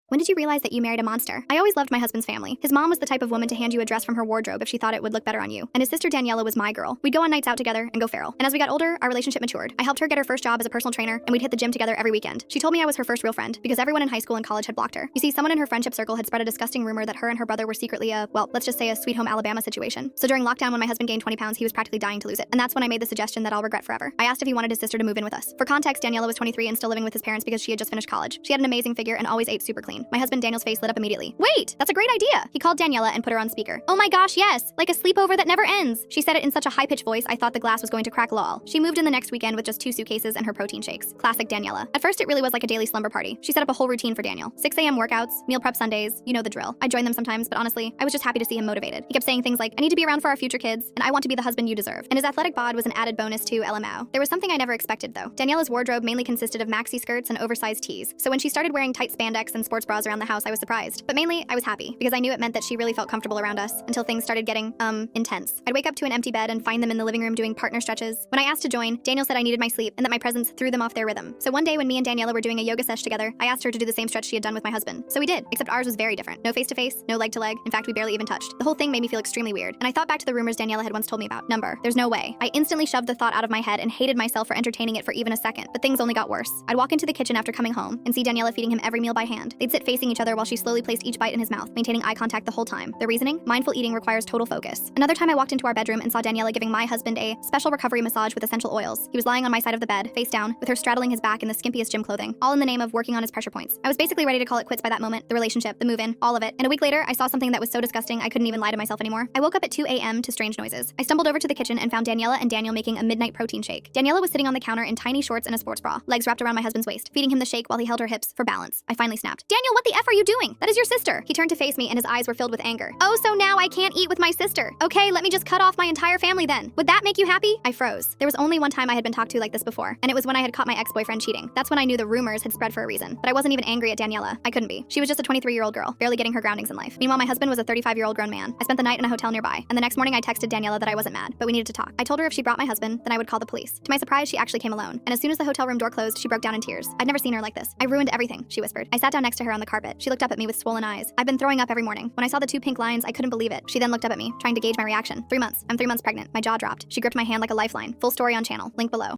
When did you realize that you married a monster? I always loved my husband's family. His mom was the type of woman to hand you a dress from her wardrobe if she thought it would look better on you. And his sister Daniela was my girl. We'd go on nights out together and go feral. And as we got older, our relationship matured. I helped her get her first job as a personal trainer, and we'd hit the gym together every weekend. She told me I was her first real friend because everyone in high school and college had blocked her. You see, someone in her friendship circle had spread a disgusting rumor that her and her brother were secretly let's just say a Sweet Home Alabama situation. So during lockdown, when my husband gained 20 pounds, he was practically dying to lose it. And that's when I made the suggestion that I'll regret forever. I asked if he wanted his sister to move in with us. For context, Daniela was 23 and still living with his parents because she had just finished college. She had an amazing figure and always ate super clean. My husband Daniel's face lit up immediately. Wait, that's a great idea. He called Daniela and put her on speaker. Oh my gosh, yes, like a sleepover that never ends. She said it in such a high-pitched voice, I thought the glass was going to crack lol. She moved in the next weekend with just 2 suitcases and her protein shakes. Classic Daniela. At first, it really was like a daily slumber party. She set up a whole routine for Daniel. 6 a.m. workouts, meal prep Sundays, you know the drill. I joined them sometimes, but honestly, I was just happy to see him motivated. He kept saying things like, I need to be around for our future kids, and I want to be the husband you deserve. And his athletic bod was an added bonus to LMAO. There was something I never expected though. Daniela's wardrobe mainly consisted of maxi skirts and oversized tees. So when she started wearing tight spandex and sports bras around the house, I was surprised. But mainly, I was happy because I knew it meant that she really felt comfortable around us until things started getting, intense. I'd wake up to an empty bed and find them in the living room doing partner stretches. When I asked to join, Daniel said I needed my sleep and that my presence threw them off their rhythm. So one day when me and Daniela were doing a yoga sesh together, I asked her to do the same stretch she had done with my husband. So we did, except ours was very different. No face-to-face, no leg-to-leg. In fact, we barely even touched. The whole thing made me feel extremely weird. And I thought back to the rumors Daniela had once told me about. There's no way. I instantly shoved the thought out of my head and hated myself for entertaining it for even a second. But things only got worse. I'd walk into the kitchen after coming home and see Daniela feeding him every meal by hand. They'd sit facing each other while she slowly placed each bite in his mouth, maintaining eye contact the whole time. The reasoning? Mindful eating requires total focus. Another time I walked into our bedroom and saw Daniela giving my husband a special recovery massage with essential oils. He was lying on my side of the bed, face down, with her straddling his back in the skimpiest gym clothing, all in the name of working on his pressure points. I was basically ready to call it quits by that moment, the relationship, the move-in, all of it. And a week later, I saw something that was so disgusting I couldn't even lie to myself anymore. I woke up at 2 a.m. to strange noises. I stumbled over to the kitchen and found Daniela and Daniel making a midnight protein shake. Daniela was sitting on the counter in tiny shorts and a sports bra, legs wrapped around my husband's waist, feeding him the shake while he held her hips for balance. I finally snapped. Daniel, what the F are you doing? That is your sister. He turned to face me and his eyes were filled with anger. Oh, so now I can't eat with my sister. Okay, let me just cut off my entire family then. Would that make you happy? I froze. There was only one time I had been talked to like this before, and it was when I had caught my ex-boyfriend cheating. That's when I knew the rumors had spread for a reason. But I wasn't even angry at Daniela. I couldn't be. She was just a 23-year-old girl, barely getting her groundings in life. Meanwhile, my husband was a 35-year-old grown man. I spent the night in a hotel nearby, and the next morning I texted Daniela that I wasn't mad, but we needed to talk. I told her if she brought my husband, then I would call the police. To my surprise, she actually came alone, and as soon as the hotel room door closed, she broke down in tears. I'd never seen her like this. I ruined everything, she whispered. I sat down next to her on the carpet. She looked up at me with swollen eyes. I've been throwing up every morning. When I saw the 2 pink lines, I couldn't believe it. She then looked up at me, trying to gauge my reaction. 3 months. I'm 3 months pregnant. My jaw dropped. She gripped my hand like a lifeline. Full story on channel. Link below.